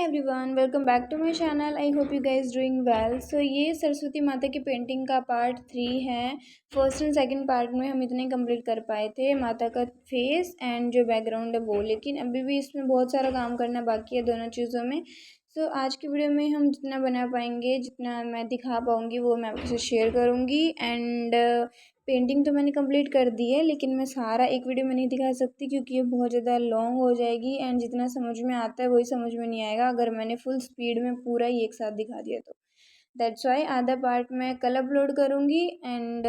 Everyone, welcome back to my channel. I hope you guys doing well. So ये सरस्वती माता की पेंटिंग का पार्ट 3 है। फर्स्ट एंड सेकंड पार्ट में हम इतने कंप्लीट कर पाए थे, माता का फेस एंड जो बैकग्राउंड है वो, लेकिन अभी भी इसमें बहुत सारा काम करना बाकी है दोनों चीज़ों में। सो आज की वीडियो में हम जितना बना पाएंगे, जितना मैं दिखा पाऊँगी वो मैं आपके साथ शेयर करूँगी। एंड पेंटिंग तो मैंने कंप्लीट कर दी है, लेकिन मैं सारा एक वीडियो में नहीं दिखा सकती क्योंकि ये बहुत ज़्यादा लॉन्ग हो जाएगी एंड जितना समझ में आता है वही समझ में नहीं आएगा अगर मैंने फुल स्पीड में पूरा ही एक साथ दिखा दिया तो। दैट्स वाई आधा पार्ट मैं कल अपलोड करूँगी। एंड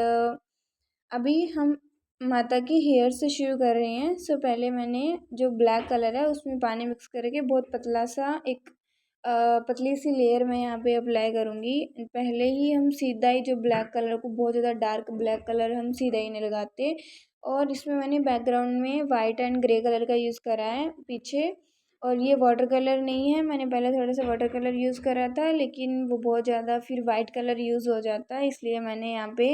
अभी हम माता की हेयर से शुरू कर रहे हैं। सो पहले मैंने जो ब्लैक कलर है उसमें पानी मिक्स करके बहुत पतला सा एक पतली सी लेयर मैं यहाँ पे अप्लाई करूँगी। पहले ही हम सीधा ही जो ब्लैक कलर को, बहुत ज़्यादा डार्क ब्लैक कलर हम सीधा ही नहीं लगाते। और इसमें मैंने बैकग्राउंड में वाइट एंड ग्रे कलर का यूज़ करा है पीछे। और ये वाटर कलर नहीं है, मैंने पहले थोड़ा सा वाटर कलर यूज़ करा था लेकिन वो बहुत ज़्यादा फिर वाइट कलर यूज़ हो जाता है, इसलिए मैंने यहाँ पे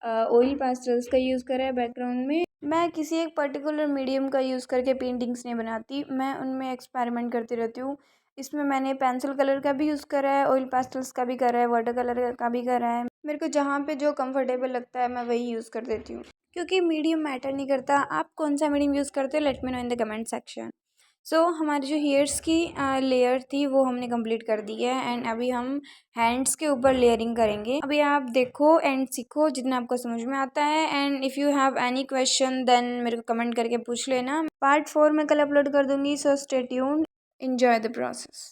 ऑयल पेस्टल्स का यूज़ करा है बैकग्राउंड में। मैं किसी एक पर्टिकुलर मीडियम का यूज़ करके पेंटिंग्स नहीं बनाती, मैं उनमें एक्सपेरिमेंट करती रहती हूँ। इसमें मैंने पेंसिल कलर का भी यूज़ करा है, ऑयल पेस्टल्स का भी करा है, वाटर कलर का भी करा है। मेरे को जहाँ पे जो कंफर्टेबल लगता है मैं वही यूज़ कर देती हूँ, क्योंकि मीडियम मैटर नहीं करता। आप कौन सा मीडियम यूज़ करते हो, let me know in the comment section. So हमारी जो हेयर्स की लेयर थी वो हमने कंप्लीट कर दी है एंड अभी हम हैंड्स के ऊपर लेयरिंग करेंगे। अभी आप देखो एंड सीखो जितना आपको समझ में आता है। And if you have any question then मेरे को कमेंट करके पूछ लेना। पार्ट 4 मैं कल अपलोड कर दूंगी, so stay tuned, enjoy the process.